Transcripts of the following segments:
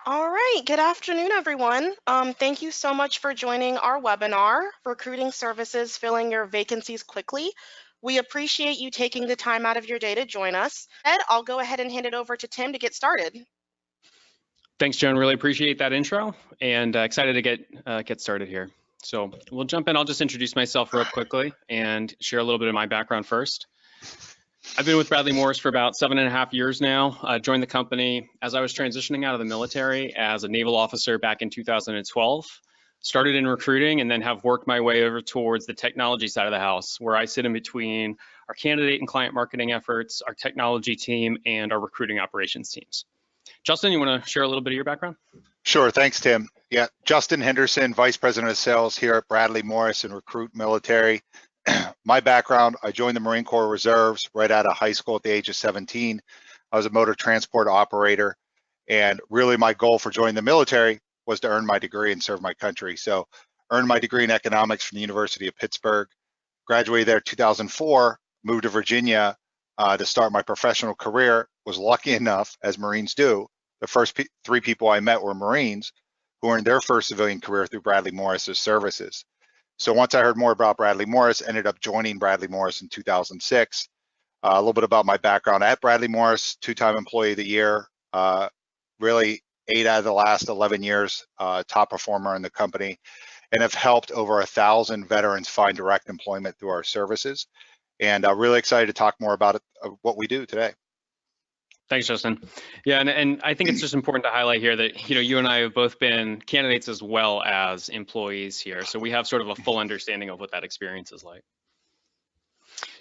All right, good afternoon, everyone. Thank you so much for joining our webinar, Recruiting Services Filling Your Vacancies Quickly. We appreciate you taking the time out of your day to join us. Ed, I'll go ahead and hand it over to Tim to get started. Thanks, Joan. Really appreciate that intro and excited to get started here. So we'll jump in. I'll just introduce myself real quickly and share a little bit of my background first. I've been with Bradley Morris for about 7.5 years now. I joined the company as I was transitioning out of the military as a naval officer back in 2012. Started in recruiting and then have worked my way over towards the technology side of the house, where I sit in between our candidate and client marketing efforts, our technology team, and our recruiting operations teams. Justin, you want to share a little bit of your background? Sure, thanks, Tim. Yeah, Justin Henderson, Vice President of Sales here at Bradley Morris and Recruit Military. My background, I joined the Marine Corps Reserves right out of high school at the age of 17. I was a motor transport operator, and really my goal for joining the military was to earn my degree and serve my country. So earned my degree in economics from the University of Pittsburgh, graduated there in 2004, moved to Virginia to start my professional career, was lucky enough, as Marines do, the first three people I met were Marines who earned their first civilian career through Bradley Morris's services. So once I heard more about Bradley Morris, ended up joining Bradley Morris in 2006. A little bit about my background at Bradley Morris, two-time Employee of the Year, really 8 out of the last 11 years, top performer in the company, and have helped over 1,000 veterans find direct employment through our services. And really excited to talk more about it, what we do today. Thanks, Justin. Yeah, and I think it's just important to highlight here that you and I have both been candidates as well as employees here, so we have sort of a full understanding of what that experience is like.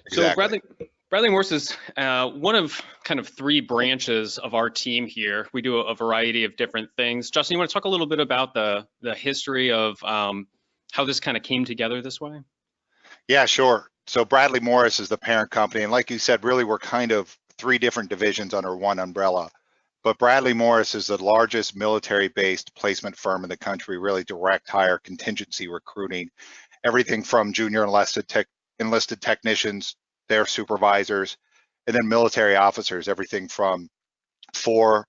Exactly. So Bradley Morris is one of kind of 3 branches of our team here. We do a variety of different things. Justin, you want to talk a little bit about the history of how this kind of came together this way? Yeah, sure. So Bradley Morris is the parent company, and like you said, really we're kind of 3 different divisions under one umbrella. But Bradley Morris is the largest military-based placement firm in the country, really direct hire contingency recruiting, everything from junior enlisted technicians, their supervisors, and then military officers, everything from 4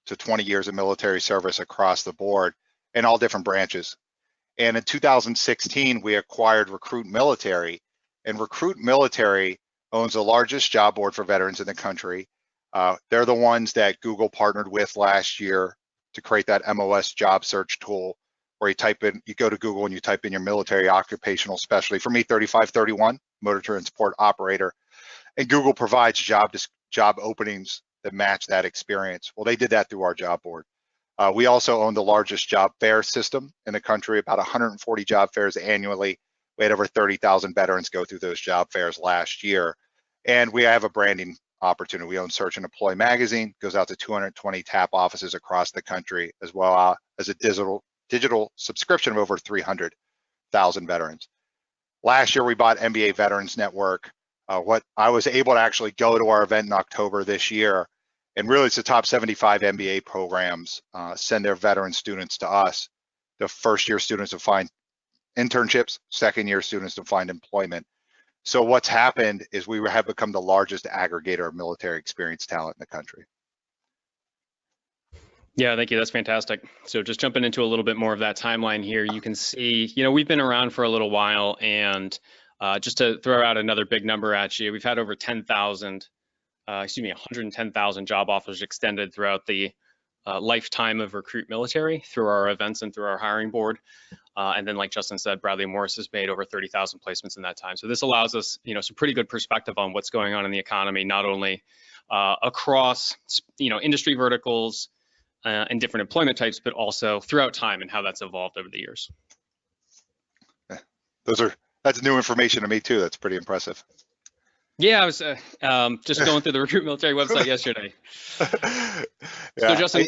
to 20 years of military service across the board in all different branches. And in 2016, we acquired Recruit Military, and Recruit Military owns the largest job board for veterans in the country. They're the ones that Google partnered with last year to create that MOS job search tool where you go to Google and you type in your military occupational specialty. For me, 3531, motor transport operator. And Google provides job openings that match that experience. Well, they did that through our job board. We also own the largest job fair system in the country, about 140 job fairs annually. We had over 30,000 veterans go through those job fairs last year. And we have a branding opportunity. We own Search and Employ magazine, goes out to 220 TAP offices across the country, as well as a digital subscription of over 300,000 veterans. Last year, we bought NBA Veterans Network. What I was able to actually go to our event in October this year, and really it's the top 75 MBA programs send their veteran students to us. The first-year students to find internships, second-year students to find employment. So what's happened is we have become the largest aggregator of military experience talent in the country. Yeah, thank you. That's fantastic. So just jumping into a little bit more of that timeline here, you can see, we've been around for a little while, and just to throw out another big number at you, we've had over 110,000 job offers extended throughout the lifetime of Recruit Military through our events and through our hiring board. And then, like Justin said, Bradley Morris has made over 30,000 placements in that time. So this allows us, some pretty good perspective on what's going on in the economy, not only across, industry verticals and different employment types, but also throughout time and how that's evolved over the years. That's new information to me too. That's pretty impressive. Yeah, I was just going through the Recruit Military website yesterday. Yeah, so Justin,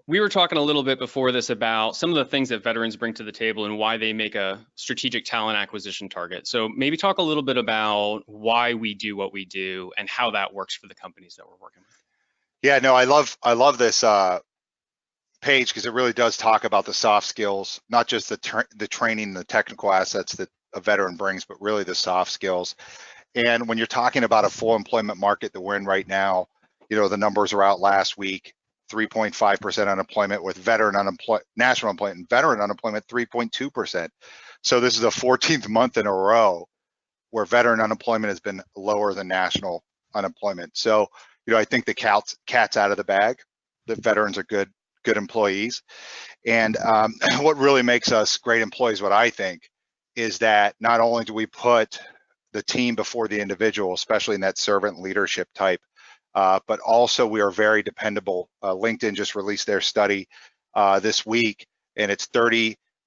we were talking a little bit before this about some of the things that veterans bring to the table and why they make a strategic talent acquisition target. So maybe talk a little bit about why we do what we do and how that works for the companies that we're working with. Yeah, no, I love this page because it really does talk about the soft skills, not just the training, the technical assets that a veteran brings, but really the soft skills. And when you're talking about a full employment market that we're in right now, the numbers are out last week. 3.5% unemployment, with national unemployment and veteran unemployment 3.2%. So this is the 14th month in a row where veteran unemployment has been lower than national unemployment. So, I think the cat's out of the bag. The veterans are good employees. And what really makes us great employees, what I think, is that not only do we put the team before the individual, especially in that servant leadership type, but also we are very dependable. LinkedIn just released their study this week, and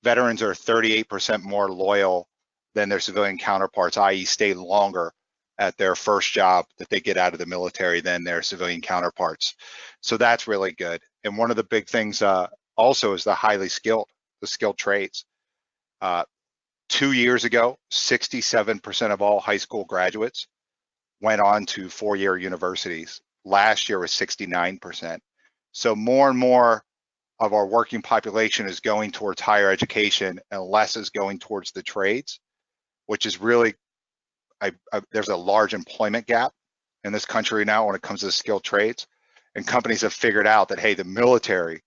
veterans are 38% more loyal than their civilian counterparts, i.e. stay longer at their first job that they get out of the military than their civilian counterparts. So that's really good. And one of the big things also is the skilled trades. 2 years ago, 67% of all high school graduates went on to 4-year universities. Last year was 69%. So more and more of our working population is going towards higher education and less is going towards the trades, which is really, there's a large employment gap in this country now when it comes to skilled trades. And companies have figured out that, hey, the military,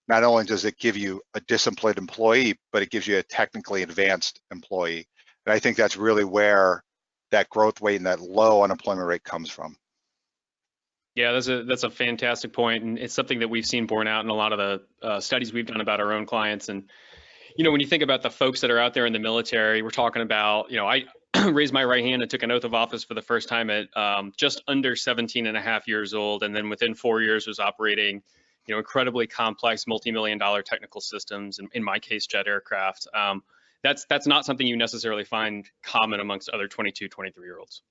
not only does it give you a disciplined employee, but it gives you a technically advanced employee. And I think that's really where that growth rate and that low unemployment rate comes from. Yeah, that's a fantastic point, and it's something that we've seen borne out in a lot of the studies we've done about our own clients. And when you think about the folks that are out there in the military, we're talking about, I raised my right hand and took an oath of office for the first time at just under 17 and a half years old, and then within 4 years was operating, incredibly complex multi-million-dollar technical systems. In my case, jet aircraft. That's not something you necessarily find common amongst other 22, 23-year-olds.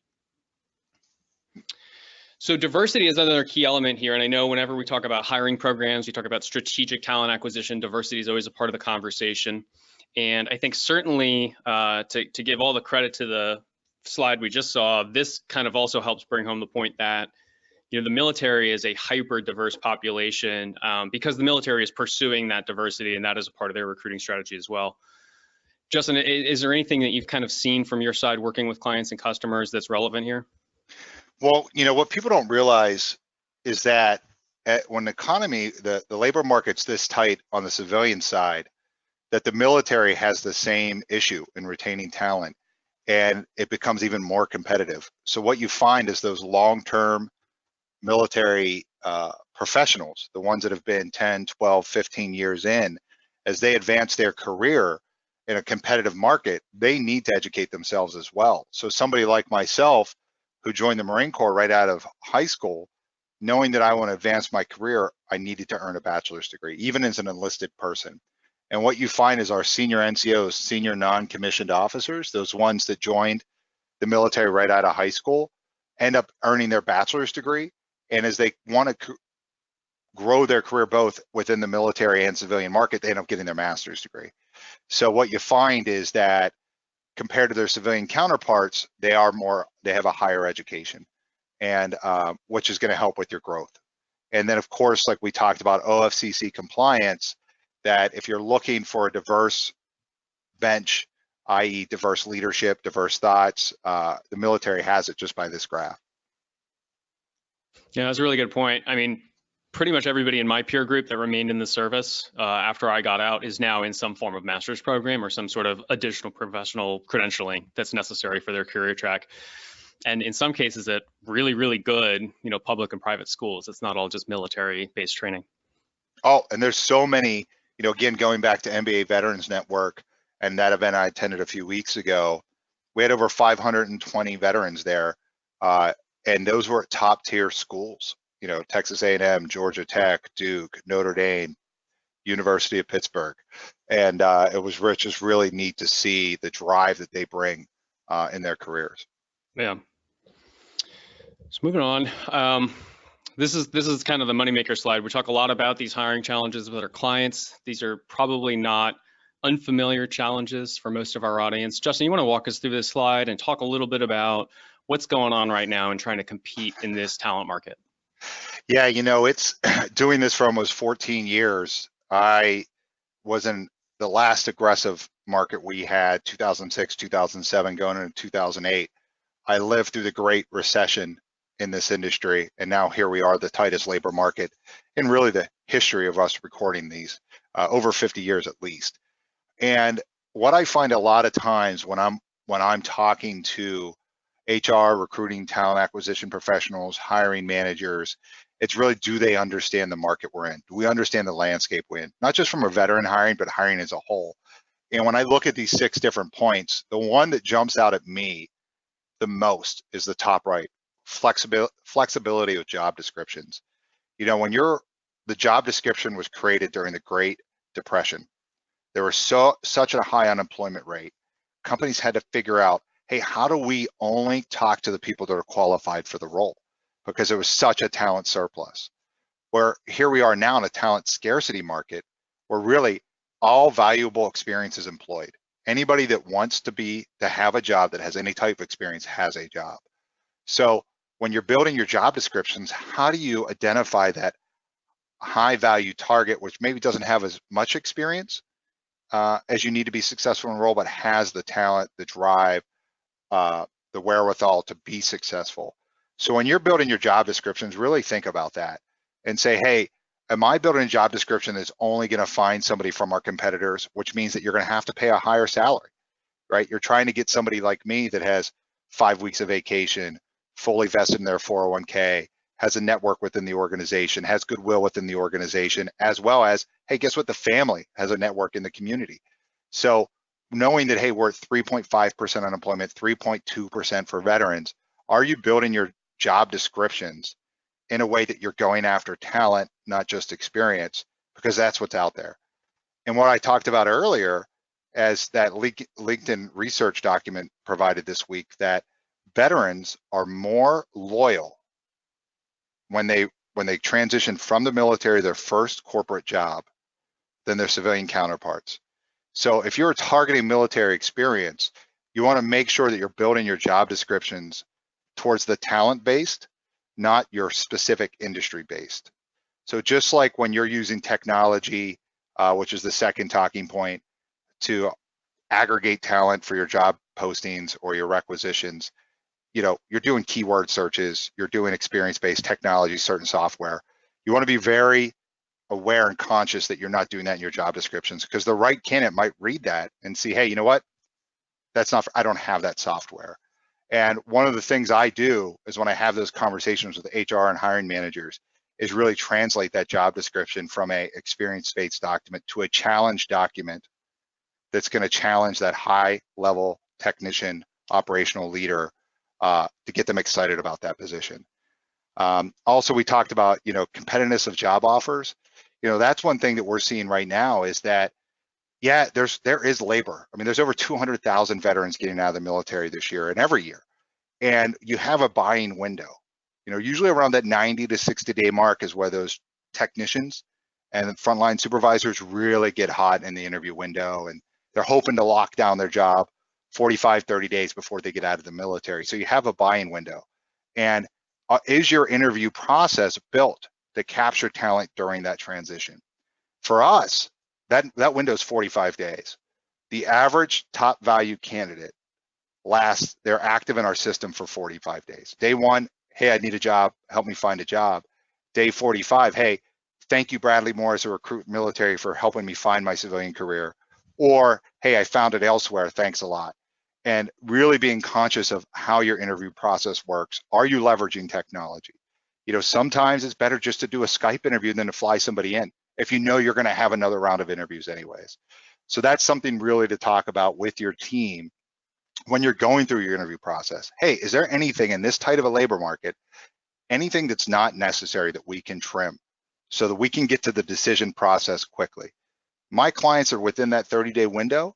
So diversity is another key element here. And I know whenever we talk about hiring programs, we talk about strategic talent acquisition, diversity is always a part of the conversation. And I think certainly to give all the credit to the slide we just saw, this kind of also helps bring home the point that the military is a hyper diverse population because the military is pursuing that diversity, and that is a part of their recruiting strategy as well. Justin, is there anything that you've kind of seen from your side working with clients and customers that's relevant here? Well, what people don't realize is that when the economy, the labor market's this tight on the civilian side, that the military has the same issue in retaining talent, and it becomes even more competitive. So what you find is those long-term military professionals, the ones that have been 10, 12, 15 years in, as they advance their career in a competitive market, they need to educate themselves as well. So somebody like myself, who joined the Marine Corps right out of high school, knowing that I want to advance my career, I needed to earn a bachelor's degree, even as an enlisted person. And what you find is our senior NCOs, senior non-commissioned officers, those ones that joined the military right out of high school, end up earning their bachelor's degree. And as they want to grow their career both within the military and civilian market, they end up getting their master's degree. So what you find is that compared to their civilian counterparts, they have a higher education, and which is going to help with your growth. And then, of course, like we talked about, OFCC compliance, that if you're looking for a diverse bench, i.e. diverse leadership, diverse thoughts, the military has it just by this graph. Yeah, that's a really good point. I mean, pretty much everybody in my peer group that remained in the service after I got out is now in some form of master's program or some sort of additional professional credentialing that's necessary for their career track. And in some cases at really, really good, public and private schools. It's not all just military-based training. Oh, and there's so many, again, going back to NBA Veterans Network and that event I attended a few weeks ago, we had over 520 veterans there, and those were top tier schools. Texas A&M, Georgia Tech, Duke, Notre Dame, University of Pittsburgh. And it was just really neat to see the drive that they bring in their careers. Yeah. So moving on, this is kind of the moneymaker slide. We talk a lot about these hiring challenges with our clients. These are probably not unfamiliar challenges for most of our audience. Justin, you want to walk us through this slide and talk a little bit about what's going on right now in trying to compete in this talent market? Yeah, it's doing this for almost 14 years. I was in the last aggressive market we had, 2006, 2007, going into 2008. I lived through the Great Recession in this industry. And now here we are, the tightest labor market in really the history of us recording these, over 50 years at least. And what I find a lot of times when I'm talking to HR, recruiting, talent acquisition professionals, hiring managers, it's really, do they understand the market we're in? Do we understand the landscape we're in? Not just from a veteran hiring, but hiring as a whole. And when I look at these 6 different points, the one that jumps out at me the most is the top right, flexibility of job descriptions. You know, when the job description was created during the Great Depression, there was such a high unemployment rate. Companies had to figure out, hey, how do we only talk to the people that are qualified for the role? Because there was such a talent surplus. Where here we are now in a talent scarcity market where really all valuable experience is employed. Anybody that wants to have a job that has any type of experience has a job. So when you're building your job descriptions, how do you identify that high value target, which maybe doesn't have as much experience as you need to be successful in a role, but has the talent, the drive, the wherewithal to be successful? So when you're building your job descriptions, really think about that and say, hey, am I building a job description that's only going to find somebody from our competitors, which means that you're going to have to pay a higher salary, right? You're trying to get somebody like me that has 5 weeks of vacation, fully vested in their 401k, has a network within the organization, has goodwill within the organization, as well as, hey, guess what? The family has a network in the community. So knowing that, hey, we're at 3.5% unemployment, 3.2% for veterans, are you building your job descriptions in a way that you're going after talent, not just experience? Because that's what's out there. And what I talked about earlier, as that LinkedIn research document provided this week, that veterans are more loyal when they transition from the military, their first corporate job, than their civilian counterparts. So if you're targeting military experience, you want to make sure that you're building your job descriptions towards the talent based, not your specific industry based. So just like when you're using technology, which is the second talking point, to aggregate talent for your job postings or your requisitions, you know, you're doing keyword searches, you're doing experience-based technology, certain software. You want to be very aware and conscious that you're not doing that in your job descriptions, because the right candidate might read that and see, hey, you know what? That's not, I don't have that software. And one of the things I do is when I have those conversations with HR and hiring managers is really translate that job description from a experience-based document to a challenge document that's going to challenge that high level technician, operational leader, to get them excited about that position. Also, we talked about, you know, competitiveness of job offers. You know, that's one thing that we're seeing right now is that, yeah, there is labor. I mean, there's over 200,000 veterans getting out of the military this year and every year. And you have a buying window. You know, usually around that 90 to 60 day mark is where those technicians and frontline supervisors really get hot in the interview window, and they're hoping to lock down their job 45, 30 days before they get out of the military. So you have a buying window. And is your interview process built to capture talent during that transition? For us, that window is 45 days. The average top value candidate they're active in our system for 45 days. Day 1, hey, I need a job, help me find a job. Day 45, hey, thank you, Bradley Morris, a recruit military, for helping me find my civilian career. Or, hey, I found it elsewhere, thanks a lot. And really being conscious of how your interview process works. Are you leveraging technology? You know, sometimes it's better just to do a Skype interview than to fly somebody in if you know you're going to have another round of interviews anyways. So that's something really to talk about with your team when you're going through your interview process. Hey, is there anything in this tight of a labor market, anything that's not necessary that we can trim so that we can get to the decision process quickly? My clients are within that 30-day window.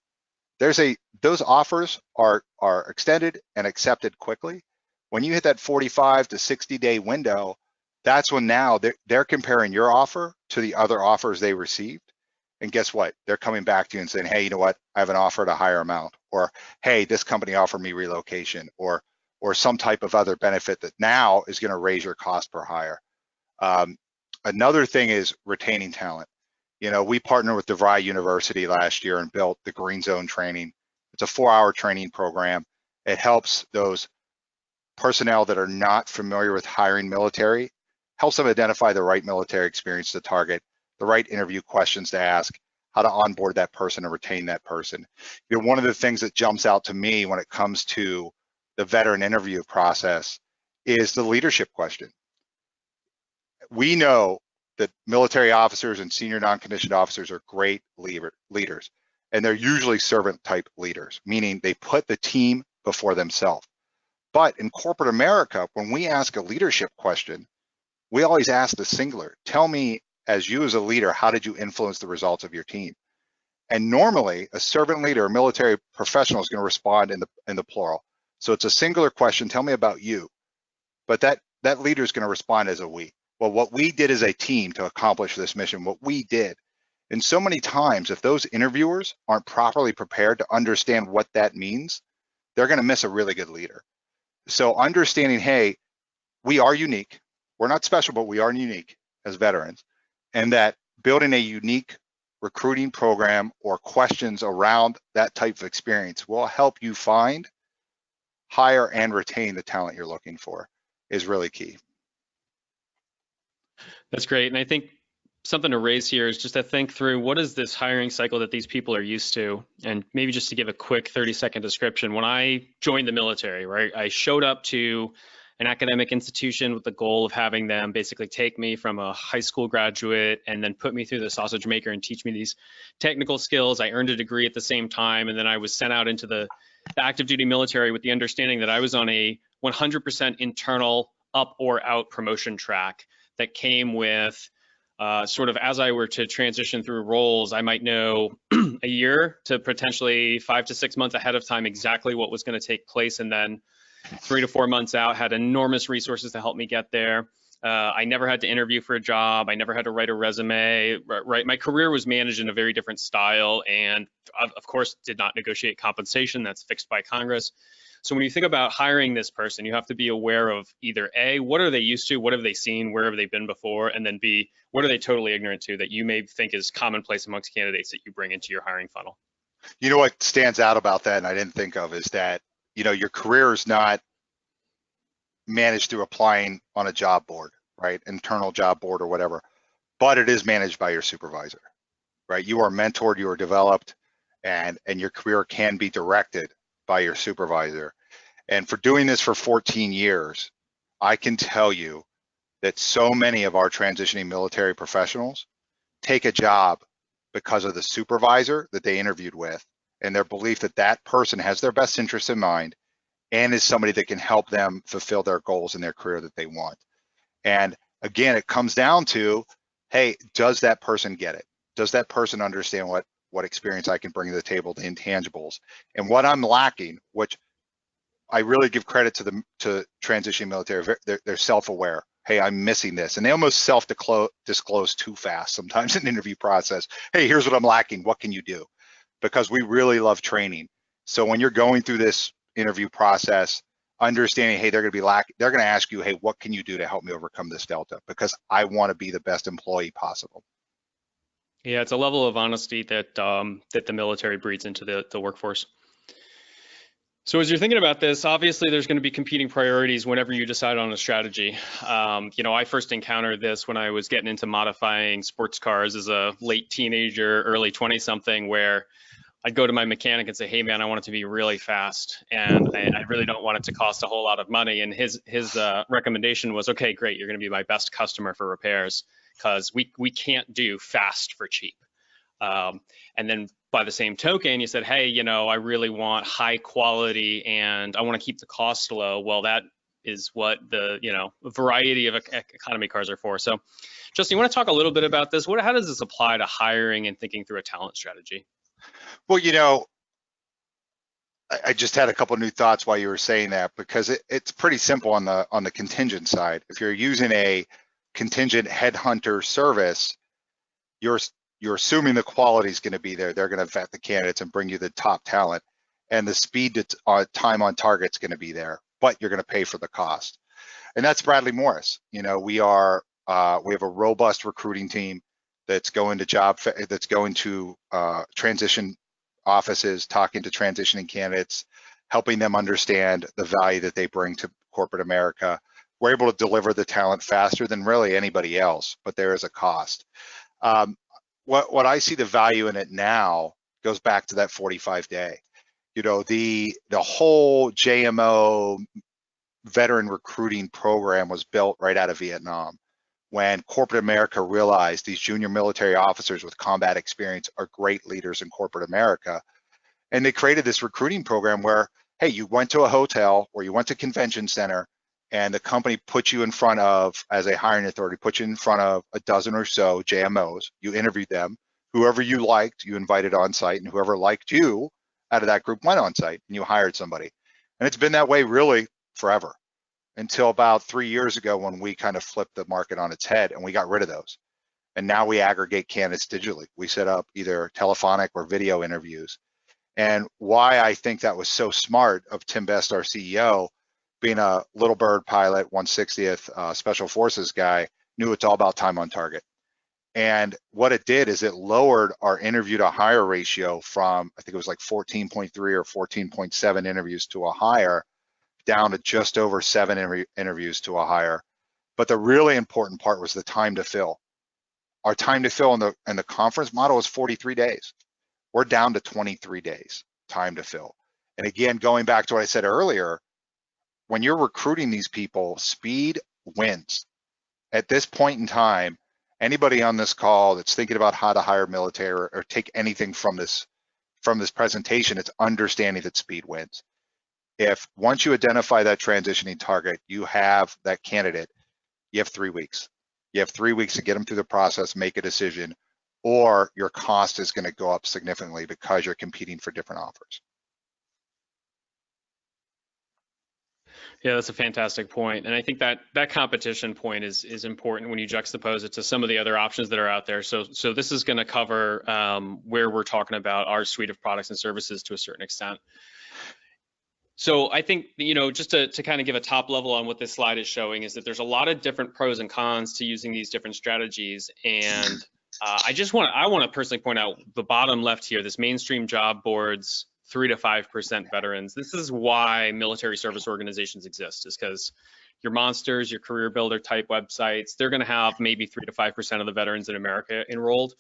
Those offers are extended and accepted quickly. When you hit that 45 to 60-day window, that's when now they're comparing your offer to the other offers they received. And guess what? They're coming back to you and saying, hey, you know what? I have an offer at a higher amount, or hey, this company offered me relocation, or some type of other benefit that now is going to raise your cost per hire. Another thing is retaining talent. You know, we partnered with DeVry University last year and built the Green Zone training. It's a 4-hour training program. It helps those personnel that are not familiar with hiring military, helps them identify the right military experience to target, the right interview questions to ask, how to onboard that person and retain that person. You know, one of the things that jumps out to me when it comes to the veteran interview process is the leadership question. We know that military officers and senior non-commissioned officers are great leaders, and they're usually servant type leaders, meaning they put the team before themselves. But in corporate America, when we ask a leadership question, we always ask the singular. Tell me, as you as a leader, how did you influence the results of your team? And normally, a servant leader or military professional is going to respond in the plural. So it's a singular question. Tell me about you. But that leader is going to respond as a we. Well, what we did as a team to accomplish this mission, what we did. And so many times, if those interviewers aren't properly prepared to understand what that means, they're going to miss a really good leader. So understanding, hey, we are unique. We're not special, but we are unique as veterans. And that building a unique recruiting program or questions around that type of experience will help you find, hire, and retain the talent you're looking for is really key. That's great. And I think something to raise here is just to think through what is this hiring cycle that these people are used to? And maybe just to give a quick 30-second description. When I joined the military, right, I showed up to an academic institution with the goal of having them basically take me from a high school graduate and then put me through the sausage maker and teach me these technical skills. I earned a degree at the same time, and then I was sent out into the active duty military with the understanding that I was on a 100% internal up or out promotion track that came with sort of, as I were to transition through roles, I might know a year to potentially 5 to 6 months ahead of time exactly what was going to take place, and then 3 to 4 months out had enormous resources to help me get there. I never had to interview for a job. I never had to write a resume. Right, my career was managed in a very different style, and of course did not negotiate compensation. That's fixed by Congress. So when you think about hiring this person, you have to be aware of either A, what are they used to, what have they seen, where have they been before, and then B, what are they totally ignorant to that you may think is commonplace amongst candidates that you bring into your hiring funnel. You know what stands out about that, and I didn't think of, is that, you know, your career is not managed through applying on a job board, right? Internal job board or whatever, but it is managed by your supervisor, right? You are mentored, you are developed, and your career can be directed by your supervisor. And for doing this for 14 years, I can tell you that so many of our transitioning military professionals take a job because of the supervisor that they interviewed with and their belief that that person has their best interests in mind and is somebody that can help them fulfill their goals in their career that they want. And again, it comes down to, hey, does that person get it? Does that person understand what experience I can bring to the table, the intangibles, and what I'm lacking, which I really give credit to transitioning military. They're self-aware. Hey, I'm missing this. And they almost self-disclose too fast sometimes in the interview process. Hey, here's what I'm lacking. What can you do? Because we really love training. So when you're going through this interview process, understanding, hey, they're going to ask you, hey, what can you do to help me overcome this delta? Because I want to be the best employee possible. Yeah, it's a level of honesty that that the military breeds into the workforce. So as you're thinking about this, obviously there's going to be competing priorities whenever you decide on a strategy. You know, I first encountered this when I was getting into modifying sports cars as a late teenager, early 20-something, where I'd go to my mechanic and say, hey man, I want it to be really fast, and I really don't want it to cost a whole lot of money. And his recommendation was, okay, great, you're going to be my best customer for repairs, because we can't do fast for cheap. And then by the same token, you said, hey, you know, I really want high quality and I want to keep the cost low. Well, that is what the, you know, variety of economy cars are for. So Justin, you want to talk a little bit about this? How does this apply to hiring and thinking through a talent strategy? Well, you know, I just had a couple of new thoughts while you were saying that, because it's pretty simple on the contingent side. If you're using a contingent headhunter service, you're assuming the quality is going to be there. They're going to vet the candidates and bring you the top talent, and the speed to time on target is going to be there, but you're going to pay for the cost. And that's Bradley Morris. You know, we have a robust recruiting team that's going to transition offices, talking to transitioning candidates, helping them understand the value that they bring to corporate America. We're able to deliver the talent faster than really anybody else, but there is a cost. What I see the value in it now goes back to that 45-day. You know, the whole JMO veteran recruiting program was built right out of Vietnam, when corporate America realized these junior military officers with combat experience are great leaders in corporate America. And they created this recruiting program where, hey, you went to a hotel or you went to a convention center and the company put you in front of, as a hiring authority, put you in front of a dozen or so JMOs. You interviewed them. Whoever you liked, you invited on site, and whoever liked you out of that group went on site and you hired somebody. And it's been that way really forever, until about 3 years ago when we kind of flipped the market on its head and we got rid of those. And now we aggregate candidates digitally. We set up either telephonic or video interviews. And why I think that was so smart of Tim Best, our CEO, being a little bird pilot, 160th Special Forces guy, knew it's all about time on target. And what it did is it lowered our interview to hire ratio from, I think it was like 14.3 or 14.7 interviews to a hire, down to just over 7 interviews to a hire. But the really important part was the time to fill. Our time to fill in the conference model is 43 days. We're down to 23 days time to fill. And again, going back to what I said earlier, when you're recruiting these people, speed wins. At this point in time, anybody on this call that's thinking about how to hire military or take anything from this presentation, it's understanding that speed wins. If once you identify that transitioning target, you have that candidate, you have 3 weeks. You have 3 weeks to get them through the process, make a decision, or your cost is going to go up significantly because you're competing for different offers. Yeah, that's a fantastic point. And I think that competition point is important when you juxtapose it to some of the other options that are out there. So this is going to cover where we're talking about our suite of products and services to a certain extent. So I think, you know, just to kind of give a top level on what this slide is showing is that there's a lot of different pros and cons to using these different strategies. And I want to personally point out the bottom left here, this mainstream job boards, 3 to 5% veterans. This is why military service organizations exist, is because your monsters, your career builder type websites, they're going to have maybe 3 to 5% of the veterans in America enrolled.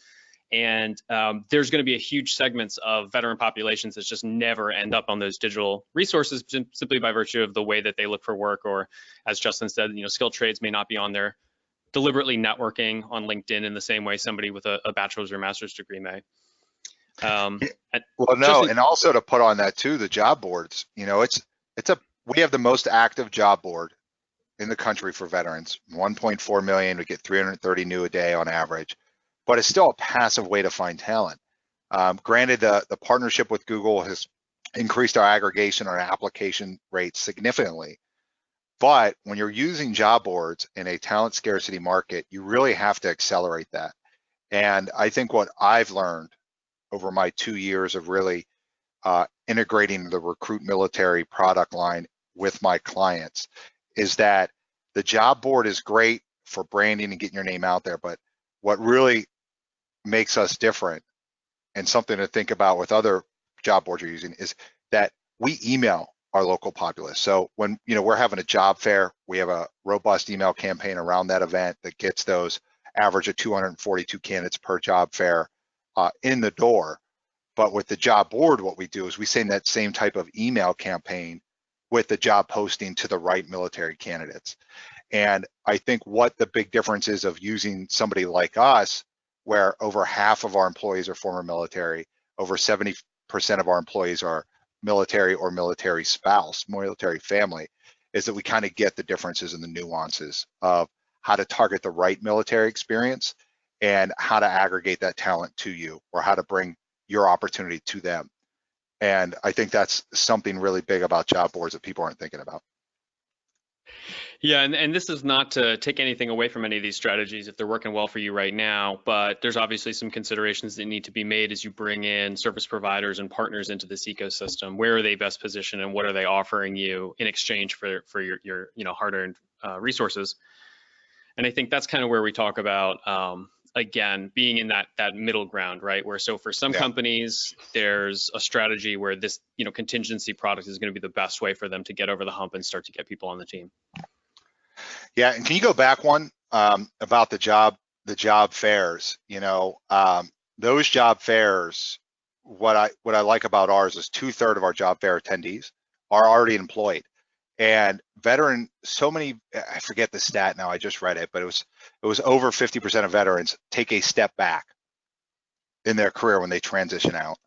And there's going to be a huge segments of veteran populations that just never end up on those digital resources simply by virtue of the way that they look for work, or as Justin said, you know, skilled trades may not be on there, deliberately networking on LinkedIn in the same way somebody with a bachelor's or master's degree may. Well, no, Justin, and also to put on that too, the job boards, you know, we have the most active job board in the country for veterans, 1.4 million, we get 330 new a day on average. But it's still a passive way to find talent. Granted, the partnership with Google has increased our aggregation, our application rates significantly. But when you're using job boards in a talent scarcity market, you really have to accelerate that. And I think what I've learned over my 2 years of really integrating the Recruit Military product line with my clients is that the job board is great for branding and getting your name out there, but what really makes us different, and something to think about with other job boards you're using, is that we email our local populace. So when, you know, we're having a job fair, we have a robust email campaign around that event that gets those average of 242 candidates per job fair in the door. But with the job board, what we do is we send that same type of email campaign with the job posting to the right military candidates. And I think what the big difference is of using somebody like us, where over half of our employees are former military, over 70% of our employees are military or military spouse, military family, is that we kind of get the differences and the nuances of how to target the right military experience and how to aggregate that talent to you, or how to bring your opportunity to them. And I think that's something really big about job boards that people aren't thinking about. Yeah, and this is not to take anything away from any of these strategies if they're working well for you right now, but there's obviously some considerations that need to be made as you bring in service providers and partners into this ecosystem. Where are they best positioned, and what are they offering you in exchange for your hard-earned resources? And I think that's kind of where we talk about again, being in that middle ground, right? Where so for some Yeah. companies, there's a strategy where this, contingency product is going to be the best way for them to get over the hump and start to get people on the team. Yeah, and can you go back one about the job fairs? Those job fairs, what I like about ours is 2/3 of our job fair attendees are already employed, and I forget the stat now, I just read it, but it was over 50% of veterans take a step back in their career when they transition out.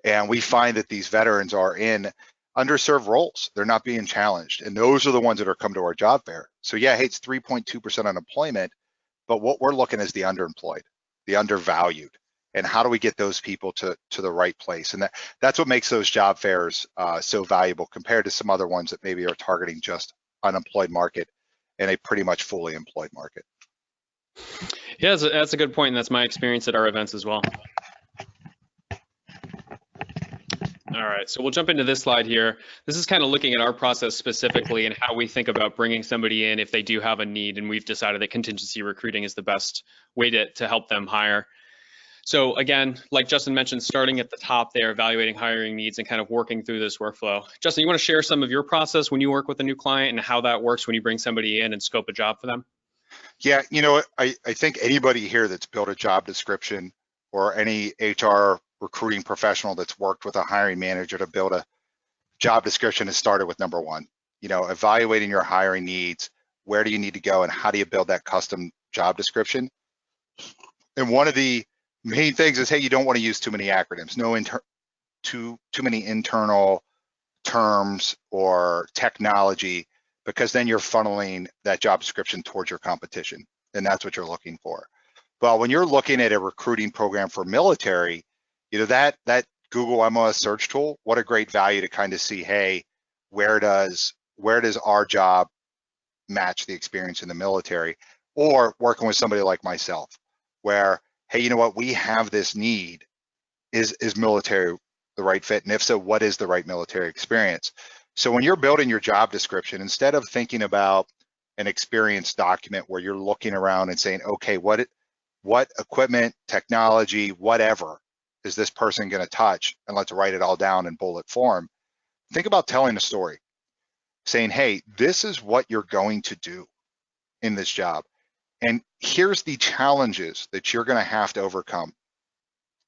And we find that these veterans are in underserved roles. They're not being challenged. And those are the ones that are come to our job fair. So yeah, hey, it's 3.2% unemployment, but what we're looking is the underemployed, the undervalued. And how do we get those people to the right place? And that's what makes those job fairs so valuable compared to some other ones that maybe are targeting just unemployed market and a pretty much fully employed market. Yeah, that's a good point. And that's my experience at our events as well. All right, so we'll jump into this slide here. This is kind of looking at our process specifically and how we think about bringing somebody in if they do have a need, and we've decided that contingency recruiting is the best way to help them hire. So again, like Justin mentioned, starting at the top there, evaluating hiring needs and kind of working through this workflow. Justin, you want to share some of your process when you work with a new client and how that works when you bring somebody in and scope a job for them? Yeah, I think anybody here that's built a job description or any HR recruiting professional that's worked with a hiring manager to build a job description has started with number one, evaluating your hiring needs, where do you need to go and how do you build that custom job description? And one of the main things is, hey, you don't want to use too many acronyms, too many internal terms or technology, because then you're funneling that job description towards your competition, and that's what you're looking for. But when you're looking at a recruiting program for military, that Google MLS search tool, what a great value to kind of see, hey, where does our job match the experience in the military? Or working with somebody like myself, where, hey, you know what, we have this need. Is military the right fit? And if so, what is the right military experience? So when you're building your job description, instead of thinking about an experience document where you're looking around and saying, okay, what equipment, technology, whatever is this person going to touch, and let's write it all down in bullet form. Think about telling a story, saying, hey, this is what you're going to do in this job, and here's the challenges that you're going to have to overcome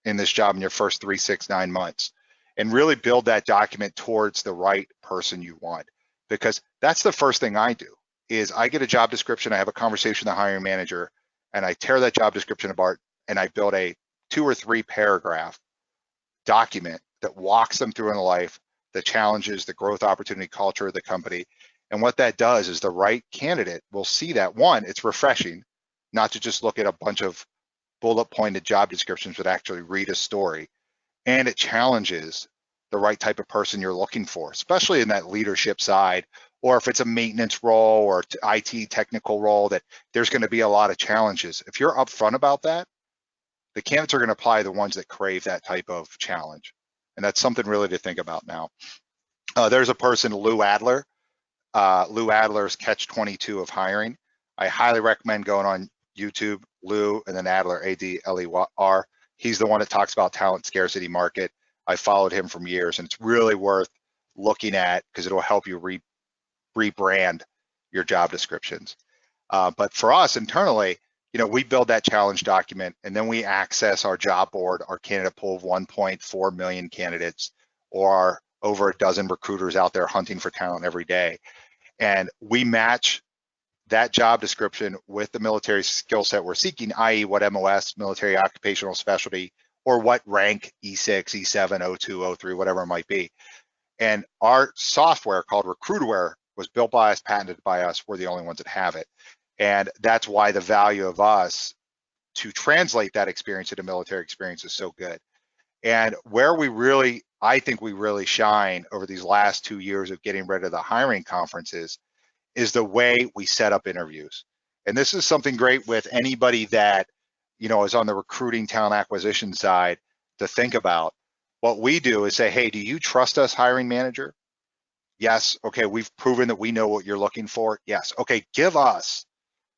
in this job in your first 3, 6, 9 months, and really build that document towards the right person you want. Because that's the first thing I do, is I get a job description, I have a conversation with the hiring manager, and I tear that job description apart, and I build a 2 or 3 paragraph document that walks them through in life, the challenges, the growth opportunity, culture of the company. And what that does is the right candidate will see that. One, it's refreshing, not to just look at a bunch of bullet pointed job descriptions, but actually read a story. And it challenges the right type of person you're looking for, especially in that leadership side, or if it's a maintenance role or IT technical role, that there's going to be a lot of challenges. If you're upfront about that, the candidates are going to apply the ones that crave that type of challenge. And that's something really to think about now. There's a person, Lou Adler. Lou Adler's Catch-22 of hiring. I highly recommend going on YouTube, Lou, and then Adler, A-D-L-E-R. He's the one that talks about talent scarcity market. I followed him for years, and it's really worth looking at because it'll help you rebrand your job descriptions. But for us internally, we build that challenge document, and then we access our job board, our candidate pool of 1.4 million candidates, or over a dozen recruiters out there hunting for talent every day. And we match that job description with the military skill set we're seeking, i.e. what MOS, military occupational specialty, or what rank, E6, E7, O2, O3, whatever it might be. And our software called Recruitware was built by us, patented by us. We're the only ones that have it. And that's why the value of us to translate that experience into military experience is so good. And where I think we really shine over these last 2 years of getting rid of the hiring conferences is the way we set up interviews. And this is something great with anybody that, is on the recruiting talent acquisition side to think about. What we do is say, hey, do you trust us, hiring manager? Yes. Okay, we've proven that we know what you're looking for. Yes. Okay, give us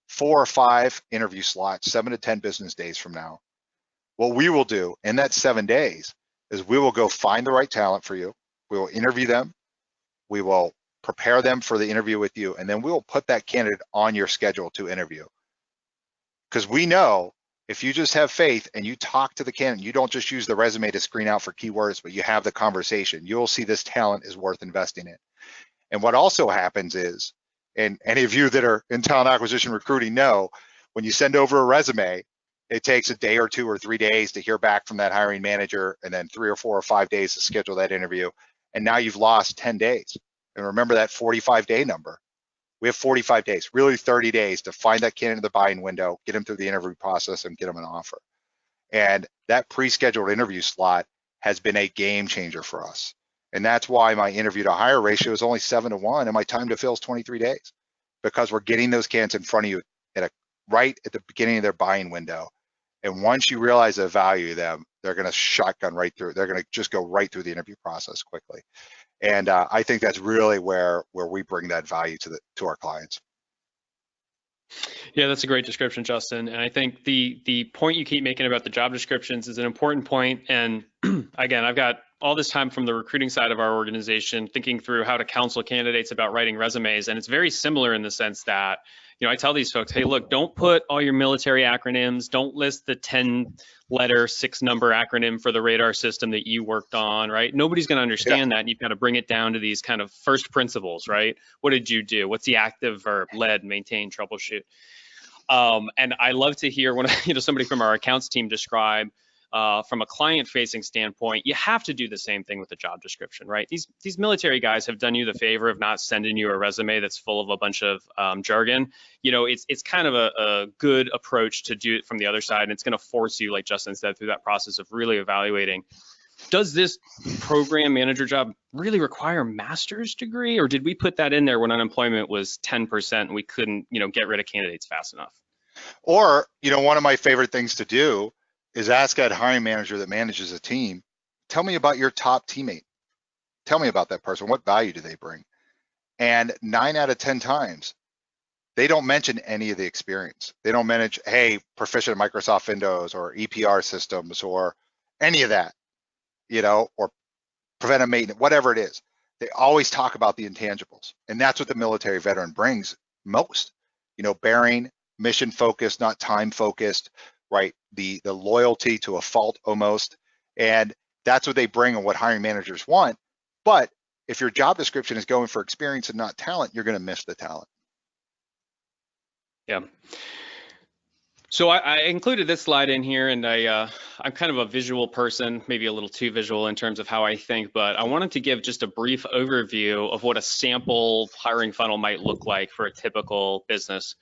4 or 5 interview slots, 7 to 10 business days from now. What we will do in that 7 days is we will go find the right talent for you. We will interview them. We will prepare them for the interview with you, and then we will put that candidate on your schedule to interview. Because we know if you just have faith and you talk to the candidate, you don't just use the resume to screen out for keywords, but you have the conversation, you'll see this talent is worth investing in. And what also happens is, and any of you that are in talent acquisition recruiting know, when you send over a resume, it takes a day or 2 or 3 days to hear back from that hiring manager, and then 3 or 4 or 5 days to schedule that interview. And now you've lost 10 days. And remember that 45-day number. We have 45 days, really 30 days to find that candidate in the buying window, get them through the interview process, and get them an offer. And that pre-scheduled interview slot has been a game changer for us. And that's why my interview to hire ratio is only 7 to 1, and my time to fill is 23 days, because we're getting those candidates in front of you right at the beginning of their buying window. And once you realize the value of them, they're going to shotgun right through. They're going to just go right through the interview process quickly. And I think that's really where we bring that value to our clients. Yeah, that's a great description, Justin. And I think the point you keep making about the job descriptions is an important point. And again, I've got all this time from the recruiting side of our organization thinking through how to counsel candidates about writing resumes. And it's very similar in the sense that, I tell these folks, hey, look, don't put all your military acronyms, don't list the 10-letter, 6-number acronym for the radar system that you worked on, right? Nobody's going to understand that. And you've got to bring it down to these kind of first principles, right? What did you do? What's the active verb? Led, maintain, troubleshoot. And I love to hear when somebody from our accounts team describe from a client-facing standpoint, you have to do the same thing with the job description, right? These military guys have done you the favor of not sending you a resume that's full of a bunch of jargon. It's kind of a good approach to do it from the other side, and it's going to force you, like Justin said, through that process of really evaluating, does this program manager job really require a master's degree, or did we put that in there when unemployment was 10% and we couldn't, get rid of candidates fast enough? Or, one of my favorite things to do is ask that hiring manager that manages a team, tell me about your top teammate. Tell me about that person. What value do they bring? And 9 out of 10 times, they don't mention any of the experience. They don't mention, hey, proficient in Microsoft Windows or EPR systems or any of that, or preventive maintenance, whatever it is. They always talk about the intangibles. And that's what the military veteran brings most, bearing, mission focused, not time focused, right? The loyalty to a fault almost. And that's what they bring and what hiring managers want. But if your job description is going for experience and not talent, you're going to miss the talent. Yeah. So I included this slide in here, and I'm kind of a visual person, maybe a little too visual in terms of how I think, but I wanted to give just a brief overview of what a sample hiring funnel might look like for a typical business.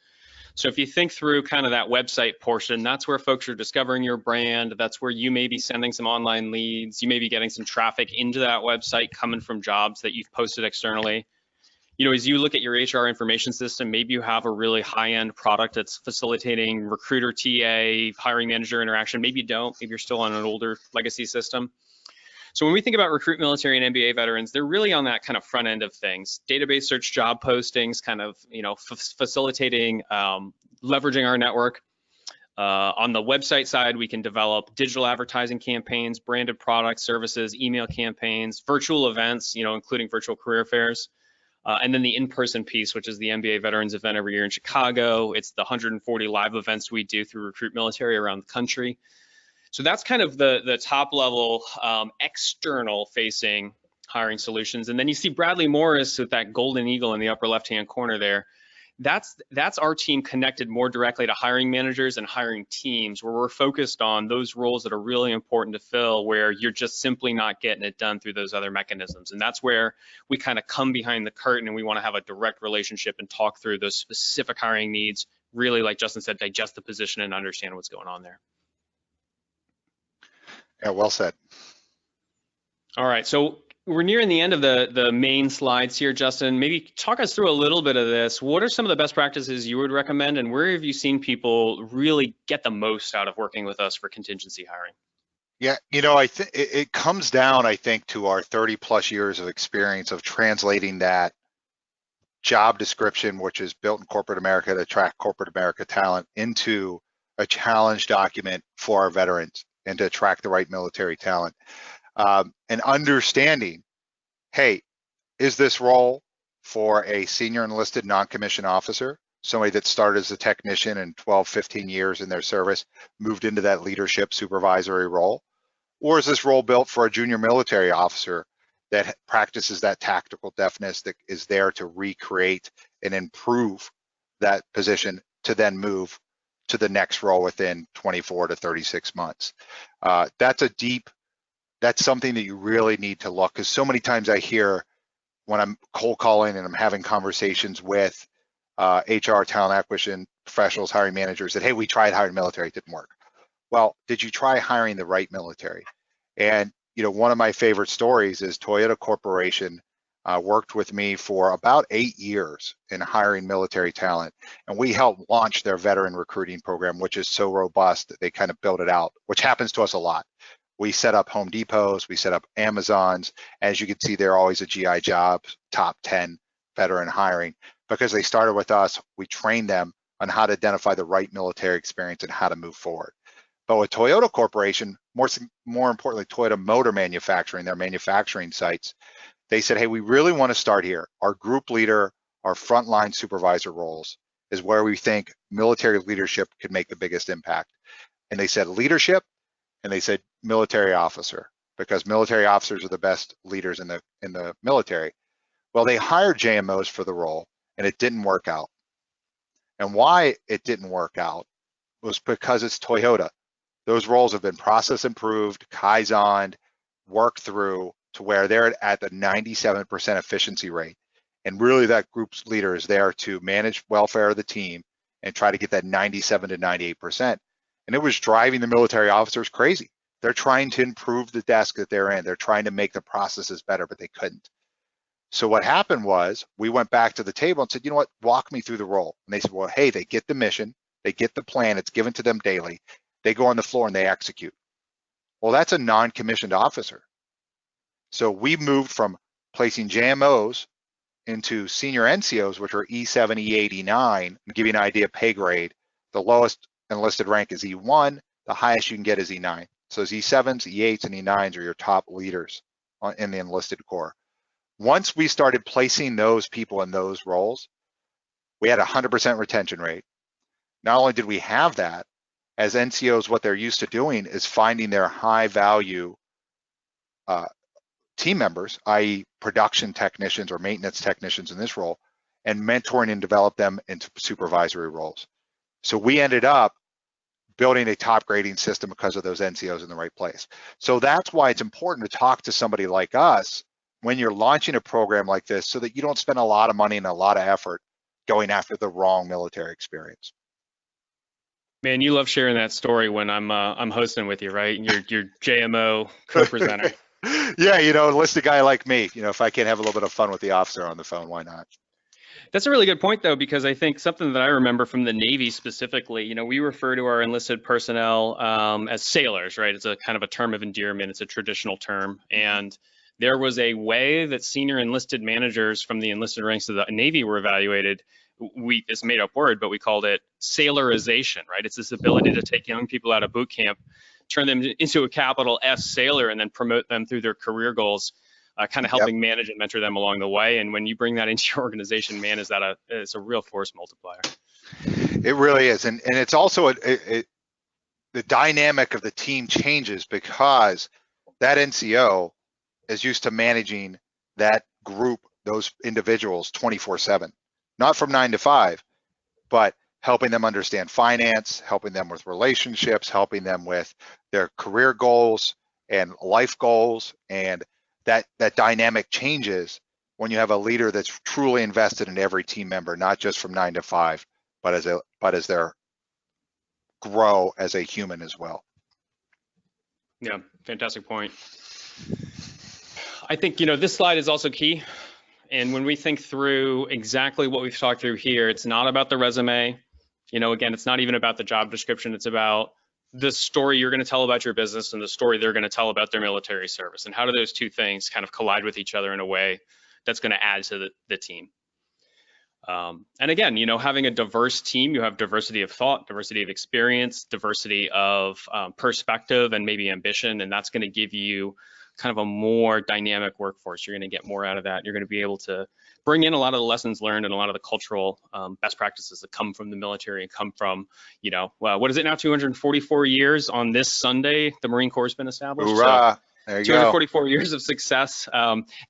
So if you think through kind of that website portion, that's where folks are discovering your brand. That's where you may be sending some online leads. You may be getting some traffic into that website coming from jobs that you've posted externally. As you look at your HR information system, maybe you have a really high-end product that's facilitating recruiter, TA, hiring manager interaction. Maybe you don't. Maybe you're still on an older legacy system. So when we think about recruit military and MBA veterans, they're really on that kind of front end of things. Database search job postings, kind of, facilitating, leveraging our network. On the website side, we can develop digital advertising campaigns, branded products, services, email campaigns, virtual events, including virtual career fairs. And then the in-person piece, which is the MBA Veterans event every year in Chicago. It's the 140 live events we do through Recruit Military around the country. So that's kind of the top level external facing hiring solutions. And then you see Bradley Morris with that golden eagle in the upper left-hand corner there. That's our team connected more directly to hiring managers and hiring teams, where we're focused on those roles that are really important to fill, where you're just simply not getting it done through those other mechanisms. And that's where we kind of come behind the curtain, and we want to have a direct relationship and talk through those specific hiring needs, really, like Justin said, digest the position and understand what's going on there. Yeah, well said. All right, so we're nearing the end of the main slides here, Justin. Maybe talk us through a little bit of this. What are some of the best practices you would recommend, and where have you seen people really get the most out of working with us for contingency hiring? Yeah, I think it comes down, I think, to our 30+ years of experience of translating that job description, which is built in corporate America to attract corporate America talent, into a challenge document for our veterans and to attract the right military talent. And understanding, hey, is this role for a senior enlisted non-commissioned officer, somebody that started as a technician and 12, 15 years in their service, moved into that leadership supervisory role? Or is this role built for a junior military officer that practices that tactical deftness that is there to recreate and improve that position to then move to the next role within 24 to 36 months? That's something that you really need to look, because so many times I hear when I'm cold calling and I'm having conversations with HR, talent acquisition professionals, hiring managers, that, hey, we tried hiring military, it didn't work. Well, did you try hiring the right military? And one of my favorite stories is Toyota Corporation worked with me for about 8 years in hiring military talent, and we helped launch their veteran recruiting program, which is so robust that they kind of built it out, which happens to us a lot. We set up Home Depots, we set up Amazons. As you can see, they're always a GI Jobs top 10 veteran hiring, because they started with us. We trained them on how to identify the right military experience and how to move forward. But with Toyota Corporation, more importantly, Toyota Motor Manufacturing, their manufacturing sites, they said, hey, we really want to start here. Our group leader, our frontline supervisor roles is where we think military leadership could make the biggest impact. And they said leadership, and they said military officer, because military officers are the best leaders in the military. Well, they hired JMOs for the role, and it didn't work out. And why it didn't work out was because it's Toyota. Those roles have been process improved, Kaizened, worked through to where they're at the 97% efficiency rate. And really that group's leader is there to manage welfare of the team and try to get that 97 to 98%. And it was driving the military officers crazy. They're trying to improve the desk that they're in. They're trying to make the processes better, but they couldn't. So what happened was we went back to the table and said, you know what, walk me through the role. And they said, well, hey, they get the mission, they get the plan, it's given to them daily. They go on the floor and they execute. Well, that's a non-commissioned officer. So we moved from placing JMOs into senior NCOs, which are E7, E8, E9, and give you an idea of pay grade. The lowest enlisted rank is E1, the highest you can get is E9. So those E7s, E8s, and E9s are your top leaders in the enlisted corps. Once we started placing those people in those roles, we had a 100% retention rate. Not only did we have that, as NCOs, what they're used to doing is finding their high value team members, i.e. production technicians or maintenance technicians in this role, and mentoring and develop them into supervisory roles. So we ended up building a top grading system because of those NCOs in the right place. So that's why it's important to talk to somebody like us when you're launching a program like this, so that you don't spend a lot of money and a lot of effort going after the wrong military experience. Man, you love sharing that story when I'm hosting with you, right? Your JMO co-presenter. Yeah, enlist a guy like me. If I can have a little bit of fun with the officer on the phone, why not? That's a really good point, though, because I think something that I remember from the Navy specifically, we refer to our enlisted personnel as sailors, right? It's a kind of a term of endearment. It's a traditional term. And there was a way that senior enlisted managers from the enlisted ranks of the Navy were evaluated. It's a made-up word, but we called it sailorization, right? It's this ability to take young people out of boot camp, turn them into a capital S sailor, and then promote them through their career goals. Kind of helping manage and mentor them along the way. And when you bring that into your organization, man, it's a real force multiplier. It really is. And it's also the dynamic of the team changes, because that NCO is used to managing that group, those individuals 24/7, not from 9 to 5, but helping them understand finance, helping them with relationships, helping them with their career goals and life goals. And that dynamic changes when you have a leader that's truly invested in every team member, not just from 9 to 5, but as they grow as a human as well. Yeah, fantastic point. I think, this slide is also key. And when we think through exactly what we've talked through here, it's not about the resume. Again, it's not even about the job description. It's about the story you're going to tell about your business and the story they're going to tell about their military service, and how do those two things kind of collide with each other in a way that's going to add to the team. And again, having a diverse team, you have diversity of thought, diversity of experience, diversity of perspective, and maybe ambition, and that's going to give you kind of a more dynamic workforce. You're going to get more out of that. You're going to be able to bring in a lot of the lessons learned and a lot of the cultural best practices that come from the military and come from, what is it now, 244 years on this Sunday, the Marine Corps has been established. Hoorah. There you 244 go. years of success.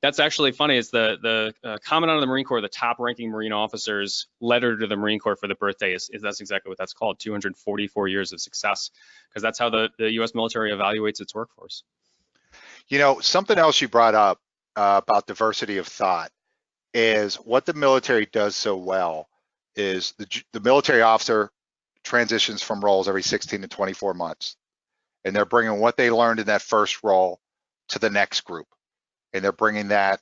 That's actually funny. Is the Commandant of the Marine Corps, the top-ranking Marine officer's letter to the Marine Corps for the birthday is that's exactly what that's called, 244 years of success, because that's how the U.S. military evaluates its workforce. Something else you brought up about diversity of thought is what the military does so well is the military officer transitions from roles every 16 to 24 months, and they're bringing what they learned in that first role to the next group, and they're bringing that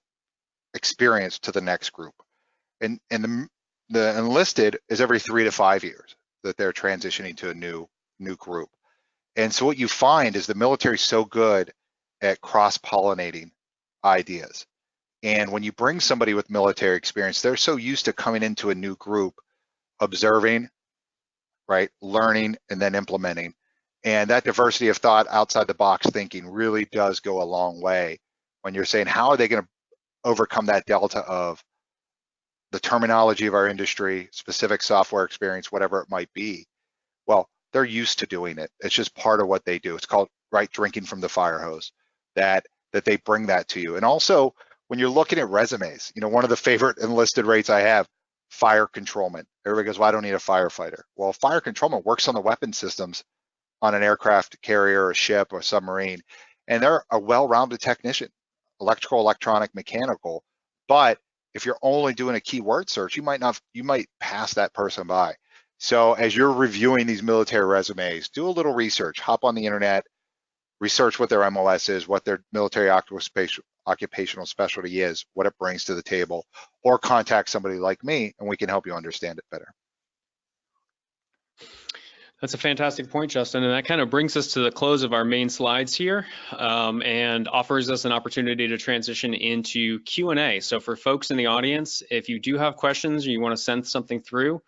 experience to the next group. And the enlisted is every 3 to 5 years that they're transitioning to a new group. And so what you find is the military is so good at cross-pollinating ideas. And when you bring somebody with military experience, they're so used to coming into a new group, observing, right, learning, and then implementing. And that diversity of thought, outside the box thinking really does go a long way when you're saying, how are they going to overcome that delta of the terminology of our industry, specific software experience, whatever it might be? Well, they're used to doing it. It's just part of what they do. It's called, right, drinking from the fire hose, that they bring that to you. And also, when you're looking at resumes, one of the favorite enlisted rates I have, fire controlman. Everybody goes, well, I don't need a firefighter. Well, fire controlman works on the weapon systems on an aircraft carrier, a ship, or a submarine, and they're a well-rounded technician, electrical, electronic, mechanical. But if you're only doing a keyword search, you might pass that person by. So as you're reviewing these military resumes, do a little research, hop on the internet, research what their MOS is, what their military occupational specialty is, what it brings to the table, or contact somebody like me and we can help you understand it better. That's a fantastic point, Justin, and that kind of brings us to the close of our main slides here and offers us an opportunity to transition into Q&A. So for folks in the audience, if you do have questions or you want to send something through,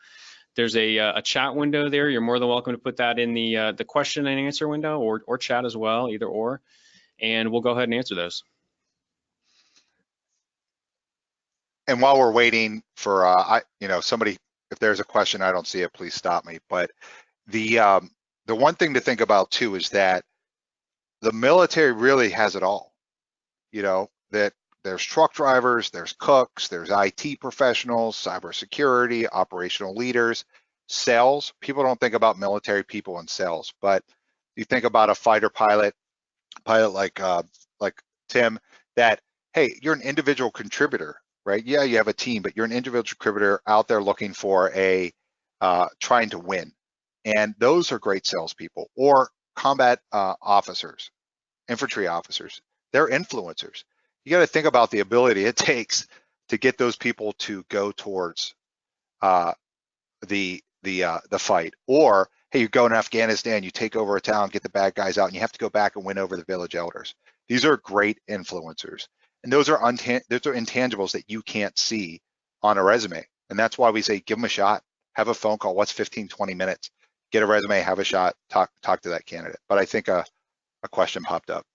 there's a chat window there. You're more than welcome to put that in the question and answer window or chat as well, either or, and we'll go ahead and answer those. And while we're waiting for somebody, if there's a question I don't see it, please stop me. But the one thing to think about too is that the military really has it all. That there's truck drivers, there's cooks, there's IT professionals, cybersecurity, operational leaders, sales. People don't think about military people in sales, but you think about a fighter pilot like Tim, that, hey, you're an individual contributor, right? Yeah, you have a team, but you're an individual contributor out there looking for trying to win. And those are great salespeople. Or combat officers, infantry officers, they're influencers. You got to think about the ability it takes to get those people to go towards the fight. Or, hey, you go in Afghanistan, you take over a town, get the bad guys out, and you have to go back and win over the village elders. These are great influencers. And those are intangibles that you can't see on a resume. And that's why we say, give them a shot, have a phone call. What's 15, 20 minutes? Get a resume, have a shot, talk to that candidate. But I think a question popped up.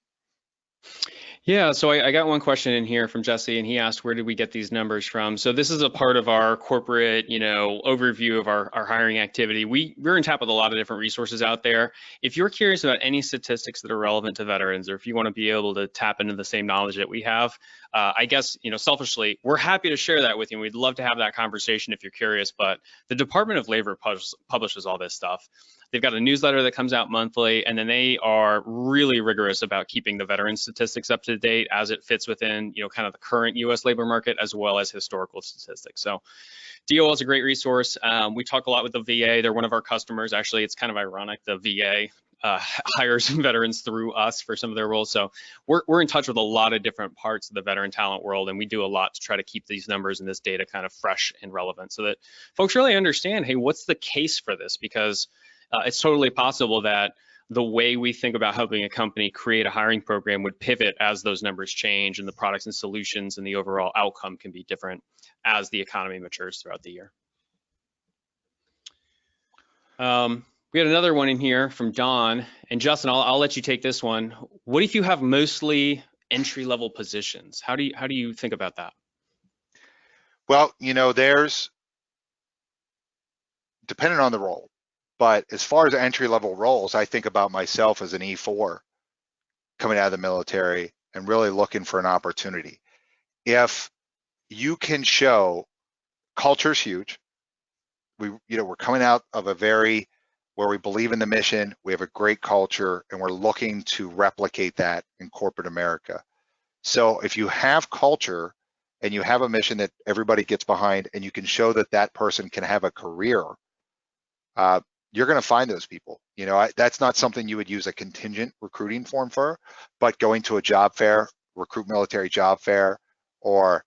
Yeah, so I got one question in here from Jesse, and he asked, where did we get these numbers from? So this is a part of our corporate, overview of our hiring activity. We're in tap with a lot of different resources out there. If you're curious about any statistics that are relevant to veterans, or if you want to be able to tap into the same knowledge that we have, I guess, selfishly, we're happy to share that with you. We'd love to have that conversation if you're curious, but the Department of Labor publishes all this stuff. They've got a newsletter that comes out monthly, and then they are really rigorous about keeping the veteran statistics up to date as it fits within, kind of the current U.S. labor market, as well as historical statistics. So DOL is a great resource. We talk a lot with the VA. They're one of our customers. Actually, it's kind of ironic. The VA hires veterans through us for some of their roles. So we're in touch with a lot of different parts of the veteran talent world, and we do a lot to try to keep these numbers and this data kind of fresh and relevant so that folks really understand, hey, what's the case for this? Because it's totally possible that the way we think about helping a company create a hiring program would pivot as those numbers change and the products and solutions and the overall outcome can be different as the economy matures throughout the year. We had another one in here from Don, and Justin, I'll let you take this one. What if you have mostly entry-level positions? How do you think about that? Well, there's, depending on the role, but as far as entry-level roles, I think about myself as an E4 coming out of the military and really looking for an opportunity. If you can show, culture's huge. We're coming out of where we believe in the mission, we have a great culture, and we're looking to replicate that in corporate America. So if you have culture and you have a mission that everybody gets behind, and you can show that that person can have a career, you're going to find those people. That's not something you would use a contingent recruiting form for, but going to a job fair, recruit military job fair, or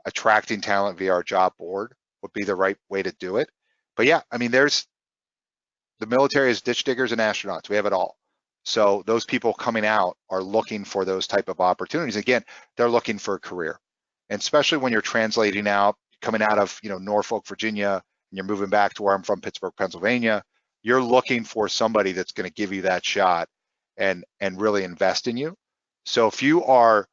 attracting talent via our job board would be the right way to do it. But yeah, I mean, the military is ditch diggers and astronauts. We have it all. So those people coming out are looking for those type of opportunities. Again, they're looking for a career. And especially when you're translating out, coming out of Norfolk, Virginia, and you're moving back to where I'm from, Pittsburgh, Pennsylvania, you're looking for somebody that's going to give you that shot and really invest in you. So if you are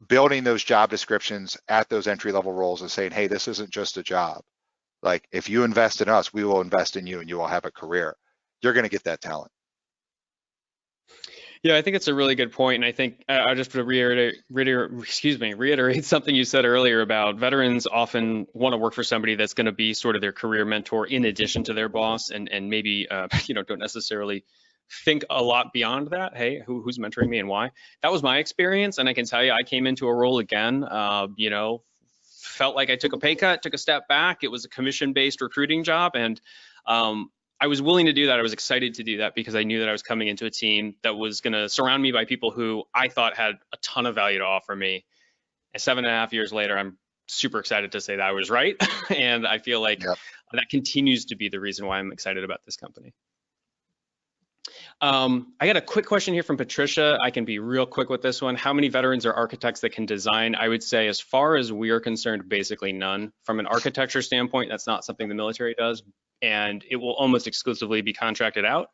building those job descriptions at those entry-level roles and saying, hey, this isn't just a job. Like, if you invest in us, we will invest in you and you will have a career. You're going to get that talent. Yeah, I think it's a really good point. And I think I just to reiterate something you said earlier about veterans often want to work for somebody that's going to be sort of their career mentor in addition to their boss, and maybe don't necessarily think a lot beyond that. Hey, who's mentoring me and why? That was my experience, and I can tell you, I came into a role again, felt like I took a pay cut, took a step back. It was a commission-based recruiting job, and I was willing to do that. I was excited to do that because I knew that I was coming into a team that was going to surround me by people who I thought had a ton of value to offer me. And 7.5 years later, I'm super excited to say that I was right. And I feel like that continues to be the reason why I'm excited about this company. I got a quick question here from Patricia. I can be real quick with this one. How many veterans or architects that can design? I would say, as far as we are concerned, basically none. From an architecture standpoint, that's not something the military does, and it will almost exclusively be contracted out.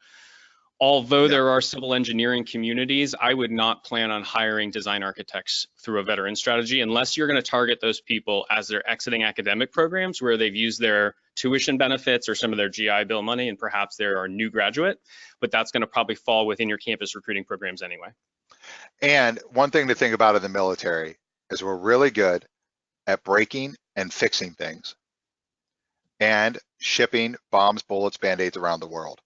Although there are civil engineering communities, I would not plan on hiring design architects through a veteran strategy unless you're going to target those people as they're exiting academic programs where they've used their tuition benefits or some of their GI Bill money, and perhaps they're a new graduate, but that's going to probably fall within your campus recruiting programs anyway. And one thing to think about in the military is we're really good at breaking and fixing things and shipping bombs, bullets, Band-Aids around the world.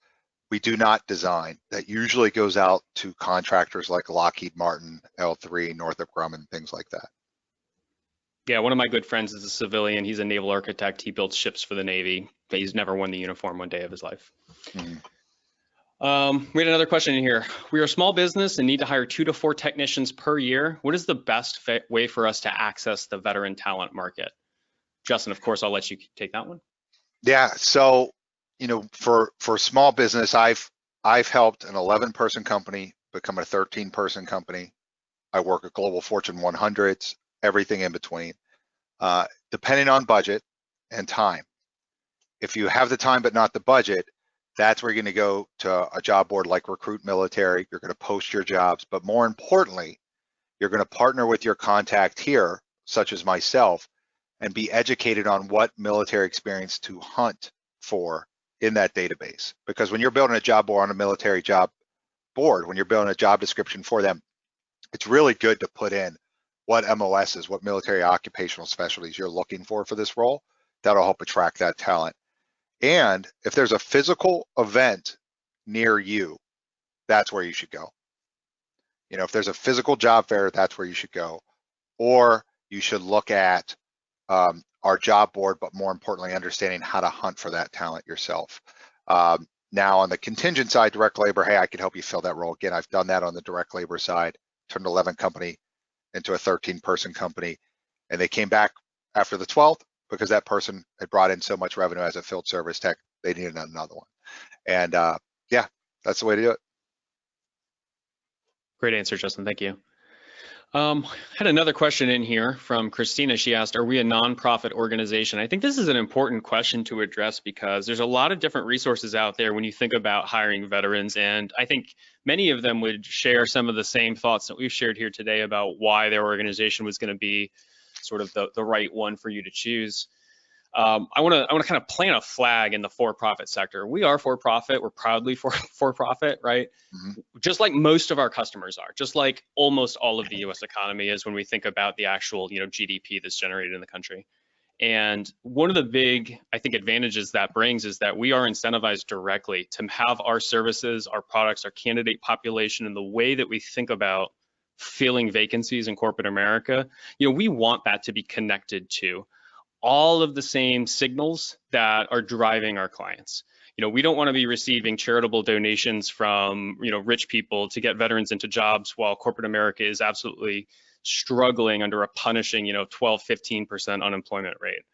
We do not design. That usually goes out to contractors like Lockheed Martin, L3, Northrop Grumman, things like that. Yeah, one of my good friends is a civilian. He's a naval architect. He builds ships for the Navy. He's never worn the uniform one day of his life. We had another question in here. We are a small business and need to hire 2 to 4 technicians per year. What is the best way for us to access the veteran talent market? Justin, of course, I'll let you take that one. Yeah, so for small business, I've helped an 11-person company become a 13-person company. I work at global Fortune 100s, everything in between, depending on budget and time. If you have the time but not the budget, that's where you're going to go to a job board like Recruit Military. You're going to post your jobs, but more importantly, you're going to partner with your contact here, such as myself, and be educated on what military experience to hunt for in that database. Because when you're building a job board on a military job board, when you're building a job description for them, it's really good to put in what MOSs, what military occupational specialties you're looking for this role. That'll help attract that talent. And if there's a physical event near you, that's where you should go. If there's a physical job fair, that's where you should go. Or you should look at our job board, but more importantly, understanding how to hunt for that talent yourself. Now on the contingent side, direct labor, hey, I can help you fill that role. Again, I've done that on the direct labor side, turned 11 company into a 13-person company, and they came back after the 12th because that person had brought in so much revenue as a field service tech, they needed another one. And yeah, That's the way to do it. Great answer, Justin. Thank you. Had another question in here from Christina. She asked, are we a nonprofit organization? I think this is an important question to address because there's a lot of different resources out there when you think about hiring veterans. And I think many of them would share some of the same thoughts that we've shared here today about why their organization was going to be sort of the right one for you to choose. I want to kind of plant a flag in the for-profit sector. We are for-profit. We're proudly for-profit, right? Mm-hmm. Just like most of our customers are, just like almost all of the U.S. economy is when we think about the actual, GDP that's generated in the country. And one of the big, I think, advantages that brings is that we are incentivized directly to have our services, our products, our candidate population, and the way that we think about filling vacancies in corporate America. We want that to be connected to all of the same signals that are driving our clients. We don't want to be receiving charitable donations from, rich people to get veterans into jobs while corporate America is absolutely struggling under a punishing, 12, 15% unemployment rate.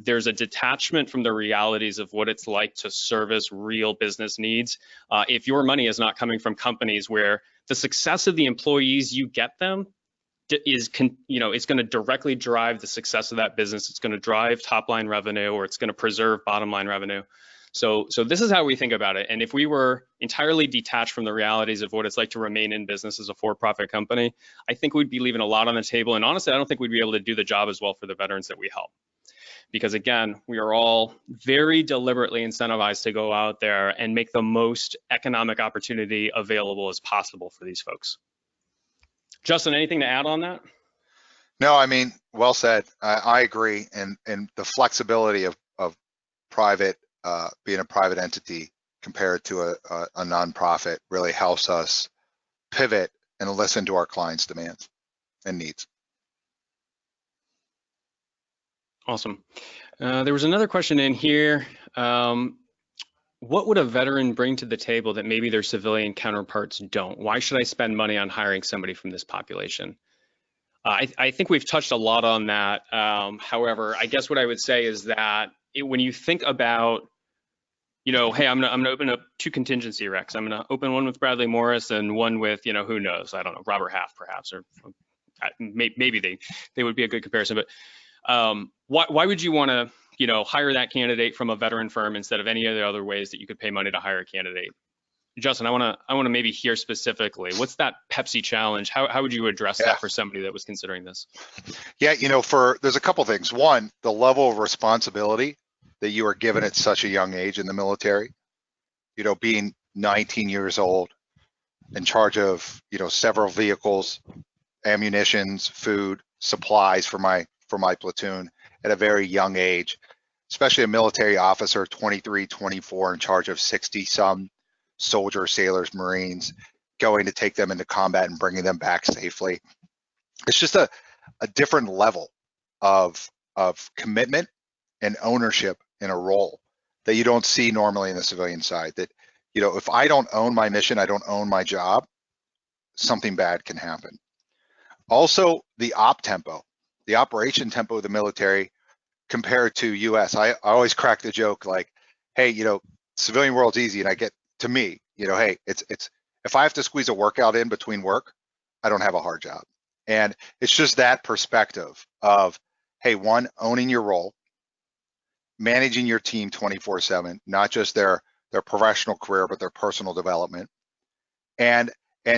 There's a detachment from the realities of what it's like to service real business needs. If your money is not coming from companies where the success of the employees you get them it's going to directly drive the success of that business. It's going to drive top line revenue, or it's going to preserve bottom line revenue. So this is how we think about it. And if we were entirely detached from the realities of what it's like to remain in business as a for-profit company, I think we'd be leaving a lot on the table. And honestly, I don't think we'd be able to do the job as well for the veterans that we help. Because again, we are all very deliberately incentivized to go out there and make the most economic opportunity available as possible for these folks. Justin, anything to add on that? No, I mean, well said. I agree. And the flexibility of private, being a private entity compared to a nonprofit really helps us pivot and listen to our clients' demands and needs. Awesome. There was another question in here. What would a veteran bring to the table that maybe their civilian counterparts don't? Why should I spend money on hiring somebody from this population? I think we've touched a lot on that. However, I guess what I would say is that when you think about, hey, I'm gonna open up 2 contingency recs. I'm gonna open one with Bradley Morris and one with, who knows? I don't know, Robert Half perhaps, or maybe they would be a good comparison. But why would you want to hire that candidate from a veteran firm instead of any of the other ways that you could pay money to hire a candidate? Justin, I want to maybe hear specifically, what's that Pepsi challenge? How would you address that for somebody that was considering this? Yeah, there's a couple things. One, the level of responsibility that you are given at such a young age in the military, being 19 years old, in charge of, several vehicles, ammunitions, food, supplies for my platoon at a very young age, especially a military officer, 23, 24, in charge of 60 some soldiers, sailors, Marines, going to take them into combat and bringing them back safely. It's just a different level of commitment and ownership in a role that you don't see normally in the civilian side. That, if I don't own my mission, I don't own my job, something bad can happen. Also, the op tempo, the operation tempo of the military compared to US. I always crack the joke like, hey, civilian world's easy, and I get to me, hey, it's if I have to squeeze a workout in between work, I don't have a hard job. And it's just that perspective of, hey, one, owning your role, managing your team 24/7, not just their professional career, but their personal development, and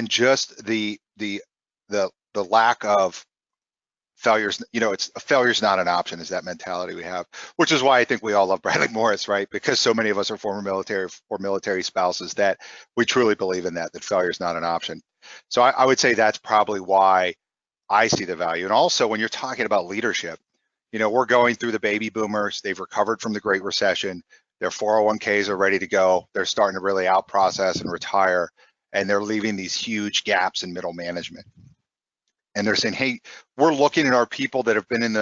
just the lack of failures. Failure's not an option, is that mentality we have, which is why I think we all love Bradley Morris, right? Because so many of us are former military or military spouses that we truly believe in that failure is not an option. So I would say that's probably why I see the value. And also, when you're talking about leadership, we're going through the baby boomers. They've recovered from the Great Recession. Their 401ks are ready to go. They're starting to really out process and retire, and they're leaving these huge gaps in middle management. And they're saying, hey, we're looking at our people that have been in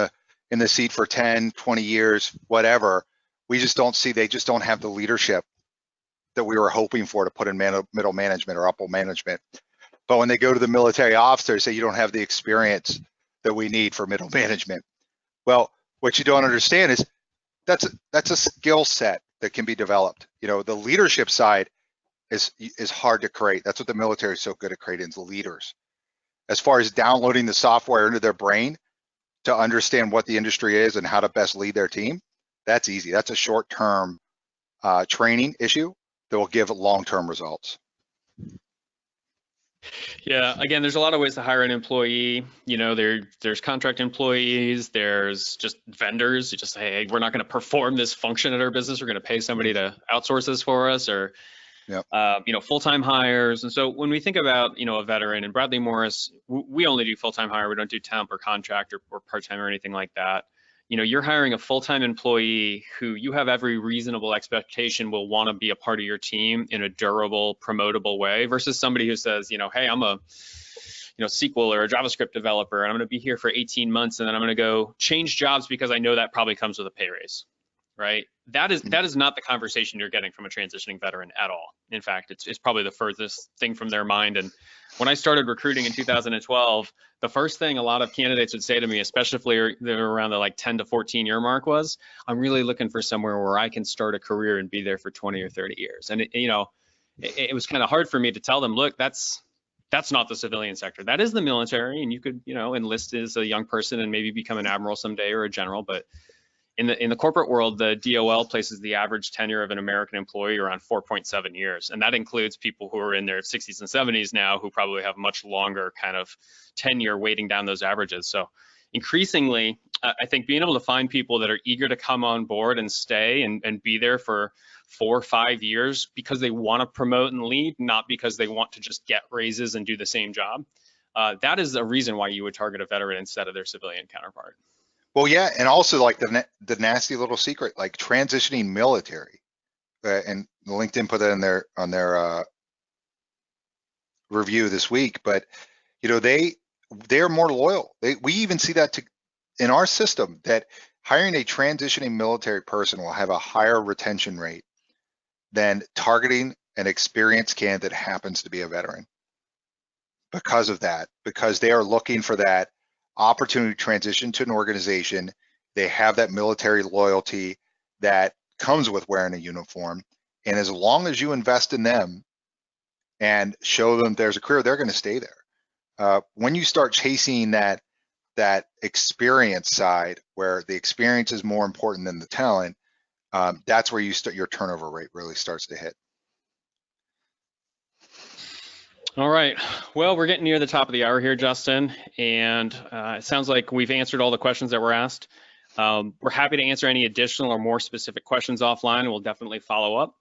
the seat for 10, 20 years, whatever. We just don't see, they just don't have the leadership that we were hoping for to put in middle management or upper management. But when they go to the military officers, say you don't have the experience that we need for middle management. Well, what you don't understand is that's a skill set that can be developed. The leadership side, is hard to create. That's what the military is so good at creating, is leaders. As far as downloading the software into their brain to understand what the industry is and how to best lead their team, that's easy. That's a short-term training issue that will give long-term results. Yeah, again, there's a lot of ways to hire an employee. You know, there's contract employees, there's just vendors. You just say, hey, we're not going to perform this function at our business. We're going to pay somebody to outsource this for us, or Yep. you know, full-time hires. And so when we think about, you know, a veteran, and Bradley Morris, we only do full-time hire. We don't do temp or contract or part-time or anything like that. You know, you're hiring a full-time employee who you have every reasonable expectation will want to be a part of your team in a durable, promotable way, versus somebody who says, you know, hey, I'm a, you know, SQL or a JavaScript developer, and I'm going to be here for 18 months, and then I'm going to go change jobs because I know that probably comes with a pay raise, right? That is not the conversation you're getting from a transitioning veteran at all. In fact, it's probably the furthest thing from their mind. And when I started recruiting in 2012, the first thing a lot of candidates would say to me, especially if they're around the like 10 to 14 year mark, was, I'm really looking for somewhere where I can start a career and be there for 20 or 30 years. And it was kind of hard for me to tell them, look, that's not the civilian sector. That is the military, and you could, you know, enlist as a young person and maybe become an admiral someday or a general. But in the corporate world, the DOL places the average tenure of an American employee around 4.7 years. And that includes people who are in their 60s and 70s now, who probably have much longer kind of tenure weighting down those averages. So increasingly, I think being able to find people that are eager to come on board and stay and be there for 4 or 5 years because they want to promote and lead, not because they want to just get raises and do the same job. That is a reason why you would target a veteran instead of their civilian counterpart. Well, yeah, and also like the nasty little secret, like transitioning military, and LinkedIn put that in on their review this week. But you know, they're more loyal. We even see that in our system, that hiring a transitioning military person will have a higher retention rate than targeting an experienced candidate that happens to be a veteran. Because of that, because they are looking for that opportunity to transition to an organization. They have that military loyalty that comes with wearing a uniform. And as long as you invest in them and show them there's a career, they're going to stay there. When you start chasing that experience side, where the experience is more important than the talent, that's where your turnover rate really starts to hit. All right. Well, we're getting near the top of the hour here, Justin, and it sounds like we've answered all the questions that were asked. We're happy to answer any additional or more specific questions offline, and we'll definitely follow up.